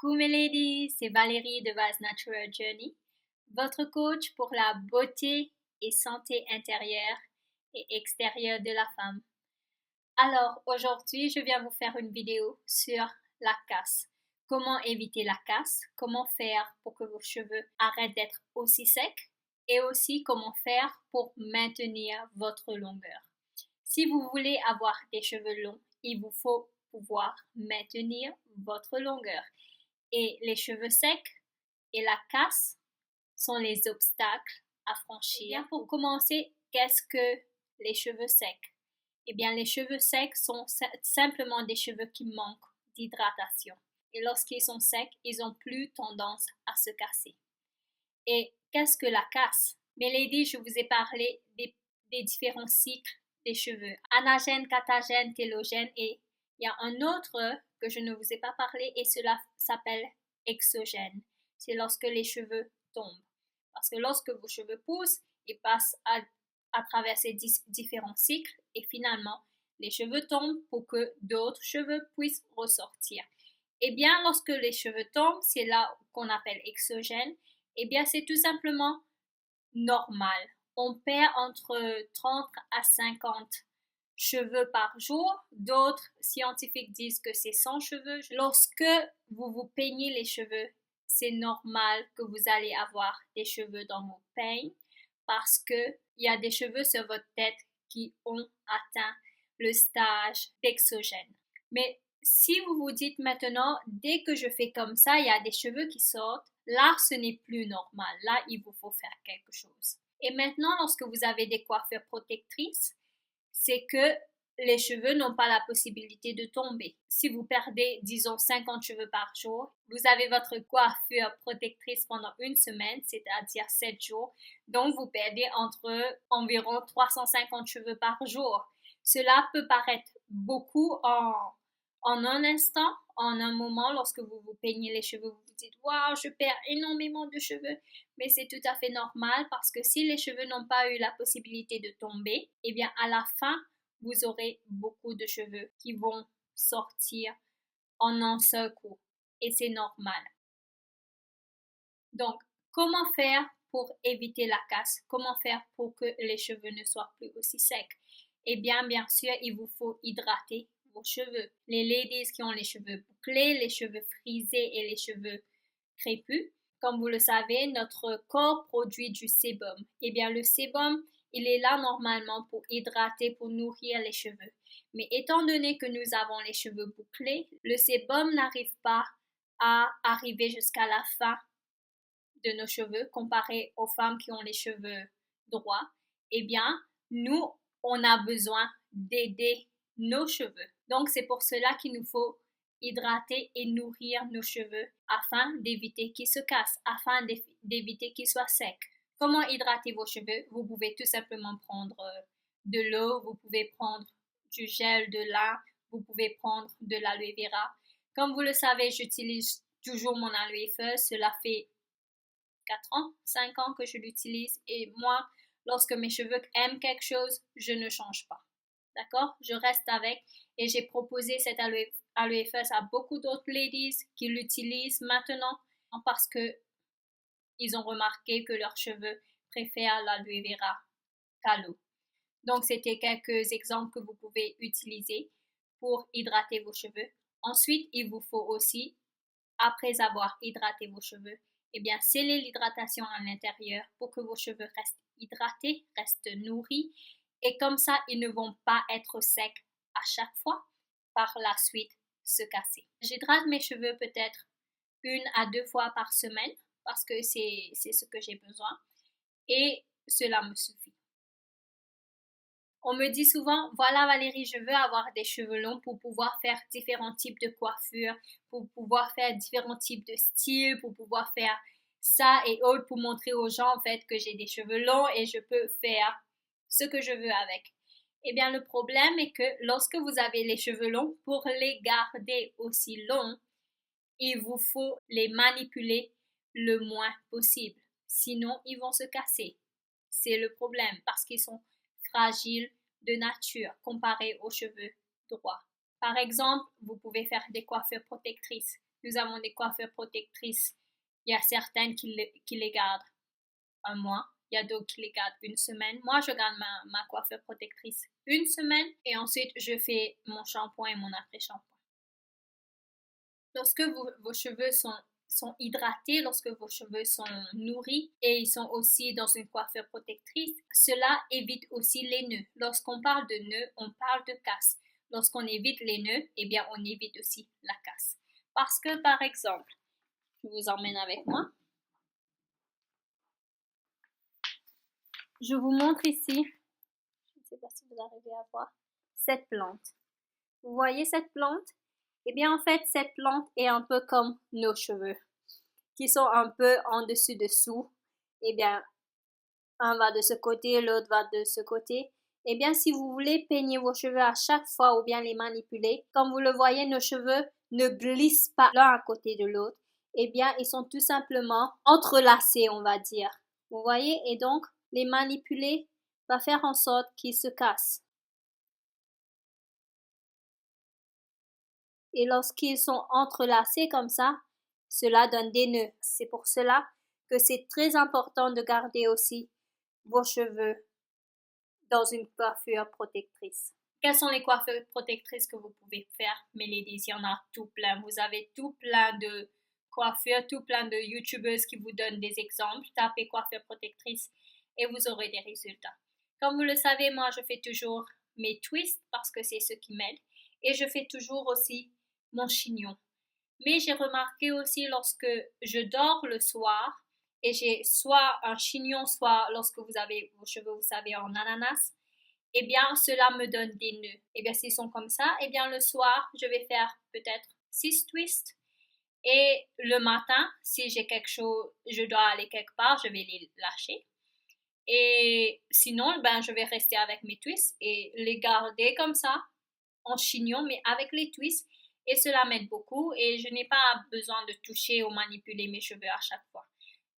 Coucou mes ladies, c'est Valérie de Vase Natural Journey, votre coach pour la beauté et santé intérieure et extérieure de la femme. Alors aujourd'hui, je viens vous faire une vidéo sur la casse. Comment éviter la casse, comment faire pour que vos cheveux arrêtent d'être aussi secs et aussi comment faire pour maintenir votre longueur. Si vous voulez avoir des cheveux longs, il vous faut pouvoir maintenir votre longueur. Et les cheveux secs et la casse sont les obstacles à franchir. Bien, pour commencer, qu'est-ce que les cheveux secs? Eh bien, les cheveux secs sont simplement des cheveux qui manquent d'hydratation. Et lorsqu'ils sont secs, ils ont plus tendance à se casser. Et qu'est-ce que la casse? Mes ladies, je vous ai parlé des différents cycles des cheveux. Anagène, catagène, télogène, et il y a un autre que je ne vous ai pas parlé et cela s'appelle exogène. C'est lorsque les cheveux tombent. Parce que lorsque vos cheveux poussent, ils passent à travers ces différents cycles et finalement, les cheveux tombent pour que d'autres cheveux puissent ressortir. Eh bien, lorsque les cheveux tombent, c'est là qu'on appelle exogène. Eh bien, c'est tout simplement normal. On perd entre 30 à 50 cheveux par jour. D'autres scientifiques disent que c'est 100 cheveux. Lorsque vous vous peignez les cheveux, c'est normal que vous allez avoir des cheveux dans vos peignes parce qu'il y a des cheveux sur votre tête qui ont atteint le stage d'exogène. Mais si vous vous dites maintenant, dès que je fais comme ça, il y a des cheveux qui sortent, là, ce n'est plus normal. Là, il vous faut faire quelque chose. Et maintenant, lorsque vous avez des coiffures protectrices, c'est que les cheveux n'ont pas la possibilité de tomber. Si vous perdez, disons, 50 cheveux par jour, vous avez votre coiffure protectrice pendant une semaine, c'est-à-dire 7 jours. Donc, vous perdez environ 350 cheveux par jour. Cela peut paraître beaucoup en un instant, en un moment, lorsque vous vous peignez les cheveux, vous vous dites « Waouh, je perds énormément de cheveux ». Mais c'est tout à fait normal parce que si les cheveux n'ont pas eu la possibilité de tomber, eh bien, à la fin, vous aurez beaucoup de cheveux qui vont sortir en un seul coup. Et c'est normal. Donc, comment faire pour éviter la casse? Comment faire pour que les cheveux ne soient plus aussi secs? Eh bien, bien sûr, il vous faut hydrater vos cheveux. Les ladies qui ont les cheveux bouclés, les cheveux frisés et les cheveux crépus, comme vous le savez, notre corps produit du sébum. Eh bien, le sébum, il est là normalement pour hydrater, pour nourrir les cheveux. Mais étant donné que nous avons les cheveux bouclés, le sébum n'arrive pas à arriver jusqu'à la fin de nos cheveux comparé aux femmes qui ont les cheveux droits. Eh bien, nous, on a besoin d'aider nos cheveux. Donc, c'est pour cela qu'il nous faut hydrater et nourrir nos cheveux afin d'éviter qu'ils se cassent, afin d'éviter qu'ils soient secs. Comment hydrater vos cheveux? Vous pouvez tout simplement prendre de l'eau, vous pouvez prendre du gel de lin, vous pouvez prendre de l'aloe vera. Comme vous le savez, j'utilise toujours mon aloe vera. Cela fait 4 ans, 5 ans que je l'utilise et moi, lorsque mes cheveux aiment quelque chose, je ne change pas. D'accord? Je reste avec et j'ai proposé cette aloe vera à beaucoup d'autres ladies qui l'utilisent maintenant parce que ils ont remarqué que leurs cheveux préfèrent l'aloe vera qu'à l'eau. Donc, c'était quelques exemples que vous pouvez utiliser pour hydrater vos cheveux. Ensuite, il vous faut aussi, après avoir hydraté vos cheveux, eh bien, sceller l'hydratation à l'intérieur pour que vos cheveux restent hydratés, restent nourris et comme ça, ils ne vont pas être secs à chaque fois, par la suite se casser. J'hydrate mes cheveux peut-être 1 à 2 fois par semaine parce que c'est ce que j'ai besoin et cela me suffit. On me dit souvent, voilà Valérie, je veux avoir des cheveux longs pour pouvoir faire différents types de coiffures, pour pouvoir faire différents types de styles, pour pouvoir faire ça et autres, pour montrer aux gens en fait que j'ai des cheveux longs et je peux faire ce que je veux avec. Eh bien, le problème est que lorsque vous avez les cheveux longs, pour les garder aussi longs, il vous faut les manipuler le moins possible. Sinon, ils vont se casser. C'est le problème parce qu'ils sont fragiles de nature comparés aux cheveux droits. Par exemple, vous pouvez faire des coiffures protectrices nous avons des coiffures protectrices. Il y a certaines qui les gardent un mois. Il y a d'autres qui les gardent une semaine. Moi, je garde ma coiffure protectrice une semaine et ensuite, je fais mon shampoing et mon après-shampoing. Lorsque vos cheveux sont hydratés, lorsque vos cheveux sont nourris et ils sont aussi dans une coiffure protectrice, cela évite aussi les nœuds. Lorsqu'on parle de nœuds, on parle de casse. Lorsqu'on évite les nœuds, eh bien, on évite aussi la casse. Parce que, par exemple, je vous emmène avec moi. Je vous montre ici, je ne sais pas si vous arrivez à voir, cette plante. Vous voyez cette plante? Eh bien, en fait, cette plante est un peu comme nos cheveux, qui sont un peu en dessus-dessous. Eh bien, un va de ce côté, l'autre va de ce côté. Eh bien, si vous voulez peigner vos cheveux à chaque fois ou bien les manipuler, comme vous le voyez, nos cheveux ne glissent pas l'un à côté de l'autre. Eh bien, ils sont tout simplement entrelacés, on va dire. Vous voyez? Et donc, les manipuler va faire en sorte qu'ils se cassent. Et lorsqu'ils sont entrelacés comme ça, cela donne des nœuds. C'est pour cela que c'est très important de garder aussi vos cheveux dans une coiffure protectrice. Quelles sont les coiffures protectrices que vous pouvez faire, mes ladies? Il y en a tout plein. Vous avez tout plein de coiffures, tout plein de YouTubers qui vous donnent des exemples. Tapez coiffure protectrice et vous aurez des résultats. Comme vous le savez, moi, je fais toujours mes twists parce que c'est ce qui m'aide. Et je fais toujours aussi mon chignon. Mais j'ai remarqué aussi lorsque je dors le soir et j'ai soit un chignon, soit lorsque vous avez vos cheveux, vous savez, en ananas, eh bien, cela me donne des nœuds. Eh bien, s'ils sont comme ça, eh bien, le soir, je vais faire peut-être 6 twists. Et le matin, si j'ai quelque chose, je dois aller quelque part, je vais les lâcher. Et sinon, ben, je vais rester avec mes twists et les garder comme ça, en chignon, mais avec les twists. Et cela m'aide beaucoup et je n'ai pas besoin de toucher ou manipuler mes cheveux à chaque fois.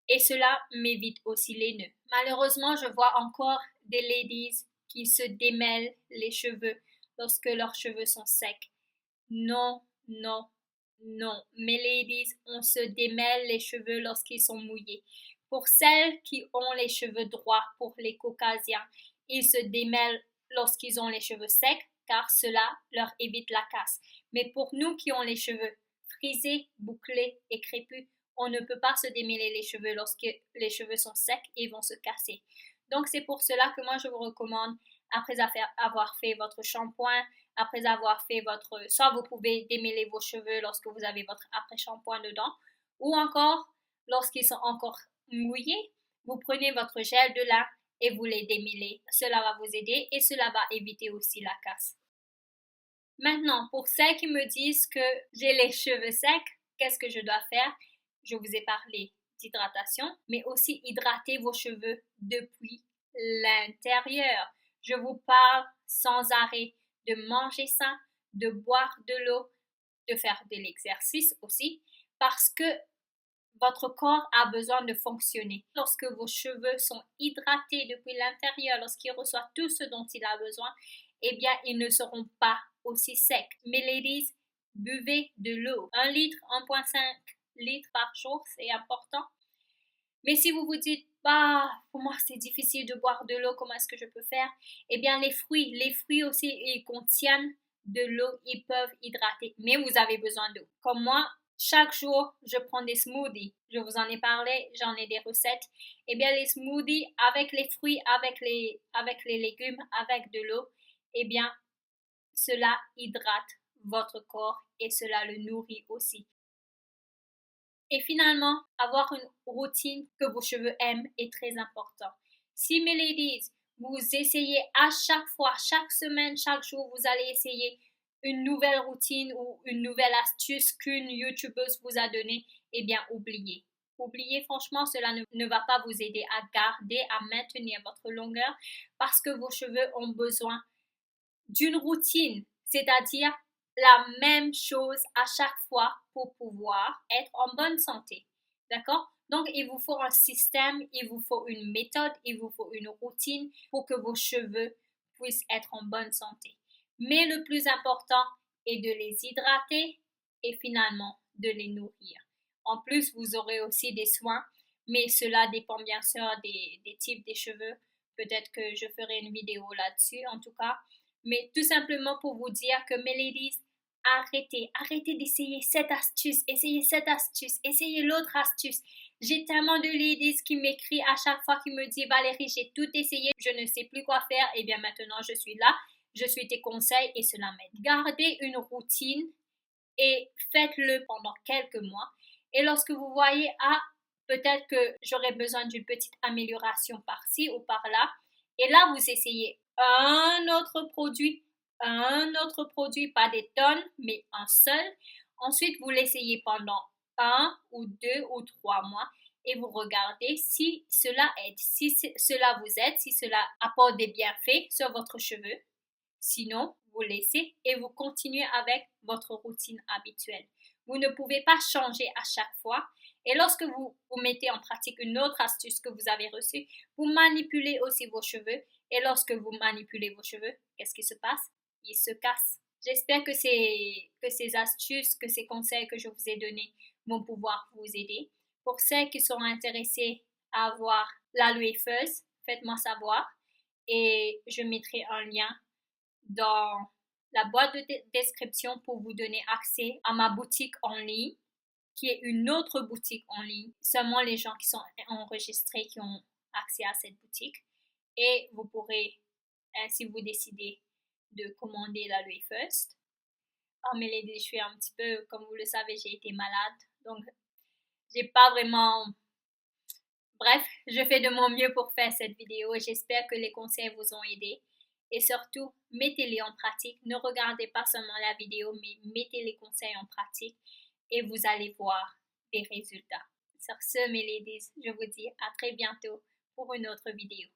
Et cela m'évite aussi les nœuds. Malheureusement, je vois encore des ladies qui se démêlent les cheveux lorsque leurs cheveux sont secs. Non, non, non. Mes ladies, on se démêle les cheveux lorsqu'ils sont mouillés. Pour celles qui ont les cheveux droits, pour les caucasiens, ils se démêlent lorsqu'ils ont les cheveux secs car cela leur évite la casse. Mais pour nous qui ont les cheveux frisés, bouclés et crépus, on ne peut pas se démêler les cheveux lorsque les cheveux sont secs et vont se casser. Donc c'est pour cela que moi je vous recommande, après avoir fait votre shampoing, après avoir fait soit vous pouvez démêler vos cheveux lorsque vous avez votre après-shampoing dedans, ou encore lorsqu'ils sont encore mouillés, vous prenez votre gel de lin et vous les démêlez. Cela va vous aider et cela va éviter aussi la casse. Maintenant, pour celles qui me disent que j'ai les cheveux secs, qu'est-ce que je dois faire? Je vous ai parlé d'hydratation, mais aussi hydrater vos cheveux depuis l'intérieur. Je vous parle sans arrêt de manger sain, de boire de l'eau, de faire de l'exercice aussi, parce que votre corps a besoin de fonctionner. Lorsque vos cheveux sont hydratés depuis l'intérieur, lorsqu'ils reçoivent tout ce dont il a besoin, eh bien, ils ne seront pas aussi secs. Mes ladies, buvez de l'eau. 1 litre, 1,5 litres par jour, c'est important. Mais si vous vous dites, bah, pour moi c'est difficile de boire de l'eau, comment est-ce que je peux faire? Eh bien, les fruits aussi, ils contiennent de l'eau, ils peuvent hydrater, mais vous avez besoin d'eau. Comme moi, chaque jour, je prends des smoothies. Je vous en ai parlé, j'en ai des recettes. Eh bien, les smoothies avec les fruits, avec les légumes, avec de l'eau, eh bien, cela hydrate votre corps et cela le nourrit aussi. Et finalement, avoir une routine que vos cheveux aiment est très important. Si mes ladies, vous essayez à chaque fois, chaque semaine, chaque jour, vous allez essayer une nouvelle routine ou une nouvelle astuce qu'une youtubeuse vous a donnée, eh bien, oubliez. Oubliez, franchement, cela ne va pas vous aider à garder, à maintenir votre longueur parce que vos cheveux ont besoin d'une routine, c'est-à-dire la même chose à chaque fois pour pouvoir être en bonne santé. D'accord? Donc, il vous faut un système, il vous faut une méthode, il vous faut une routine pour que vos cheveux puissent être en bonne santé. Mais le plus important est de les hydrater et finalement de les nourrir. En plus, vous aurez aussi des soins, mais cela dépend bien sûr des types des cheveux. Peut-être que je ferai une vidéo là-dessus en tout cas. Mais tout simplement pour vous dire que mes ladies, arrêtez d'essayer cette astuce, essayez l'autre astuce. J'ai tellement de ladies qui m'écrivent à chaque fois, qui me disent Valérie, j'ai tout essayé, je ne sais plus quoi faire. Et bien maintenant, je suis là, je suis tes conseils et cela m'aide. Gardez une routine et faites-le pendant quelques mois. Et lorsque vous voyez, peut-être que j'aurais besoin d'une petite amélioration par-ci ou par-là, et là, vous essayez un autre produit, pas des tonnes, mais un seul. Ensuite, vous l'essayez pendant 1 ou 2 ou 3 mois et vous regardez si cela aide, si cela vous aide, si cela apporte des bienfaits sur votre cheveu. Sinon, vous laissez et vous continuez avec votre routine habituelle. Vous ne pouvez pas changer à chaque fois. Et lorsque vous mettez en pratique une autre astuce que vous avez reçue, vous manipulez aussi vos cheveux. Et lorsque vous manipulez vos cheveux, qu'est-ce qui se passe? Ils se cassent. J'espère que ces astuces, que ces conseils que je vous ai donnés vont pouvoir vous aider. Pour celles qui sont intéressées à avoir l'aloe fuzz, faites-moi savoir et je mettrai un lien dans la boîte de description pour vous donner accès à ma boutique en ligne, qui est une autre boutique en ligne. Seulement les gens qui sont enregistrés qui ont accès à cette boutique. Et vous pourrez, si vous décidez de commander l'aloe first. Oh, mais les je suis un petit peu, comme vous le savez, j'ai été malade. Donc, j'ai pas vraiment... Bref, je fais de mon mieux pour faire cette vidéo et j'espère que les conseils vous ont aidé. Et surtout, mettez-les en pratique. Ne regardez pas seulement la vidéo, mais mettez les conseils en pratique et vous allez voir des résultats. Sur ce, mes ladies, je vous dis à très bientôt pour une autre vidéo.